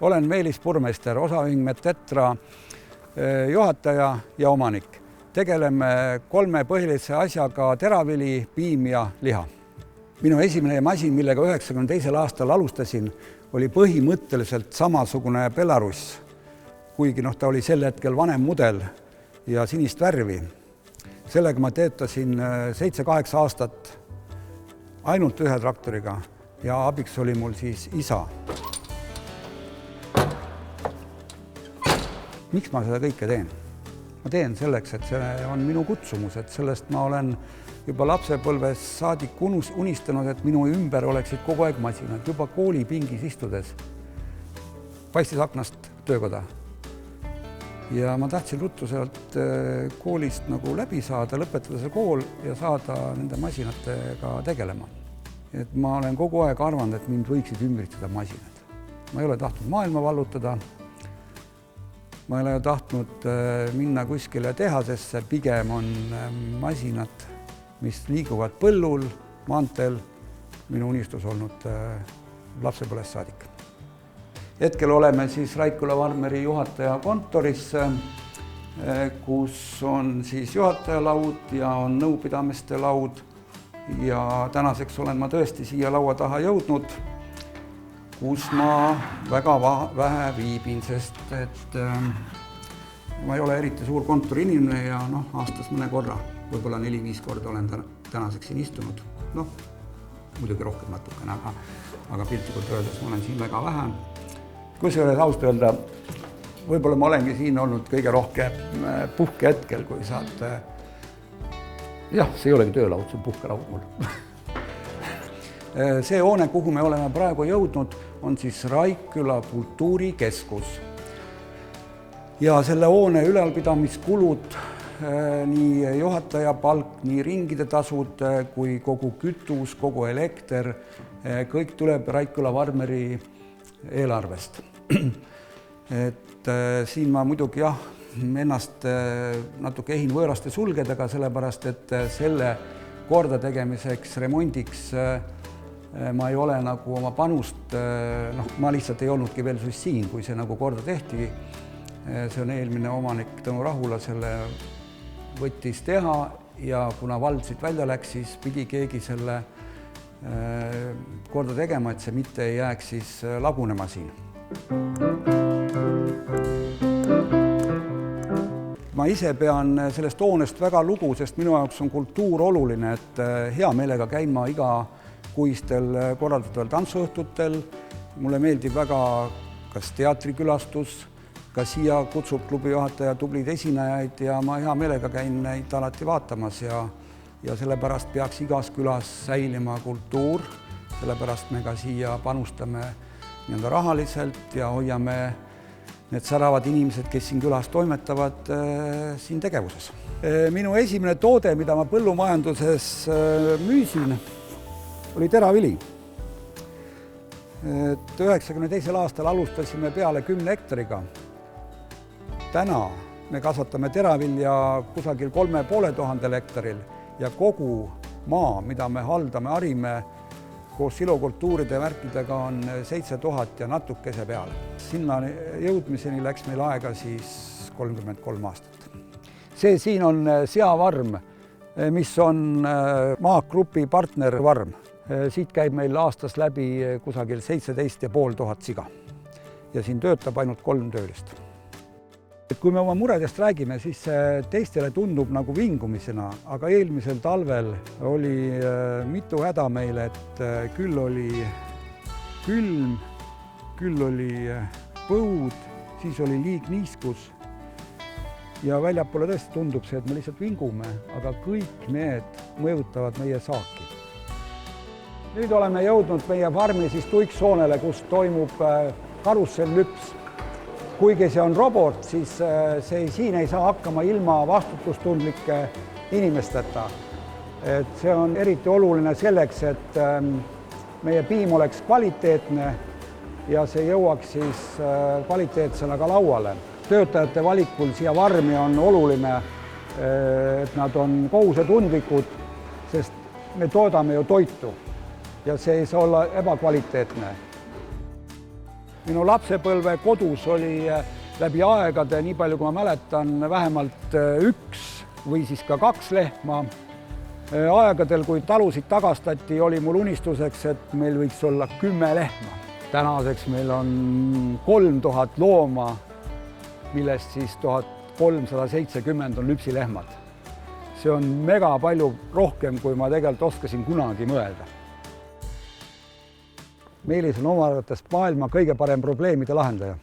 Olen Meelis Purmeister, osaühing Medtetra juhataja ja omanik. Tegeleme 3 põhilise asjaga: teravili, piim ja liha. Minu esimene masin, millega 92. aastal alustasin, oli põhimõtteliselt samasugune Belarus, kuigi ta oli sel hetkel vanem mudel ja sinist värvi. Sellega ma töötasin 7-8 aastat ainult ühe traktoriga ja abiks oli mul siis isa. Miks ma seda kõike teen? Ma teen selleks, et see on minu kutsumus, et sellest ma olen juba lapsepõlves saadik unistanud, et minu ümber oleksid kogu aeg masinad. Juba koolipingis istudes paistis aknast töökoda. Ja ma tahtsin ruttu sealt koolist nagu läbi saada, lõpetada see kool ja saada nende masinatega tegelema. Et ma olen kogu aeg arvanud, et mind võiksid ümbritseda masinad. Ma ei ole tahtnud maailma vallutada. Ma ei ole tahtnud minna kuskile tehasesse, pigem on masinad, mis liiguvad põllul, maanteel, minu unistus olnud lapsepõlvest saadik. Hetkel oleme siis Raikküla Varmeri juhataja kontoris, kus on siis juhataja laud ja on nõupidamiste laud. Ja tänaseks olen ma tõesti siia laua taha jõudnud, kus ma väga vähe viibin, sest et ma ei ole eriti suur kontoriinimene ja aastas mõne korra, võib-olla 4-5 korda olen tänaseks siin istunud. Muidugi rohkem natukene, aga piltlikult öeldes ma olen siin väga vähe. Kusjuures ausalt öelda, võib-olla ma olengi siin olnud kõige rohkem puhkehetkel, kui saad... Jah, see ei olegi töölaud, see on puhkelaud mul. See hoone, kuhu me oleme praegu jõudnud, on siis Raikküla kultuurikeskus. Ja selle hoone ülalpidamiskulud, nii juhataja palk, nii ringide tasud, kui kogu kütus, kogu elekter, kõik tuleb Raikküla Varmeri eelarvest. Et siin ma muidugi ennast natuke ehin võõraste sulgedega, sellepärast et selle korda tegemiseks, remondiks ma ei ole nagu oma panust, ma lihtsalt ei olnudki veel siin, kui see nagu korda tehti. See on eelmine omanik Tõnu Rahula selle võttis teha ja kuna vald siit välja läks, siis pidi keegi selle korda tegema, et see mitte ei jääks siis lagunema siin. Ma ise pean sellest hoonest väga lugu, sest minu jaoks on kultuur oluline, et hea meelega käin ma igakuistel korraldataval tantsuõhtutel. Mulle meeldib väga kas teatrikülastus, ka siia kutsub klubi juhataja tublid esinejaid ja ma hea meelega käin neid alati vaatamas ja sellepärast peaks igas külas säilima kultuur, sellepärast me ka siia panustame rahaliselt ja hoiame need säravad inimesed, kes siin külas toimetavad siin tegevuses. Minu esimene toode, mida ma põllumajanduses müüsin, oli teravili. 92. aastal alustasime peale 10 hektariga. Täna me kasvatame teravilja kusagil 3500 hektaril ja kogu maa, mida me haldame, harime, koos silokultuuride värkidega on 7000 ja natukese peale. Sinna jõudmiseni läks meil aega siis 33 aastat. See siin on seavarm, mis on maagrupi partnervarm. Siit käib meil aastas läbi kusagil 17,500 siga ja siin töötab ainult 3 töölist. Kui me oma muredest räägime, siis teistele tundub nagu vingumisena, aga eelmisel talvel oli mitu häda meile, et küll oli külm, küll oli põud, siis oli liigniiskus ja väljapoole tõesti tundub see, et me lihtsalt vingume, aga kõik need mõjutavad meie saaki. Nüüd oleme jõudnud meie farmi siis tuiksoonele, kus toimub karussellüps. Kuigi see on robot, siis siin ei saa hakkama ilma vastutustundlike inimesteta. Et see on eriti oluline selleks, et meie piim oleks kvaliteetne ja see jõuaks siis kvaliteetsena ka lauale. Töötajate valikul siia varmi on oluline, et nad on kohusetundlikud, sest me toodame ju toitu ja see ei saa olla ebakvaliteetne. Minu lapsepõlve kodus oli läbi aegade, nii palju kui ma mäletan, vähemalt 1 või siis ka 2 lehma. Aegadel, kui talusid tagastati, oli mul unistuseks, et meil võiks olla 10 lehma. Tänaseks meil on 3000 looma, millest siis 1370 on lüpsilehmad. See on mega palju rohkem, kui ma tegelikult oskasin kunagi mõelda. Meelis on oma arvates maailma kõige parem probleemide lahendaja.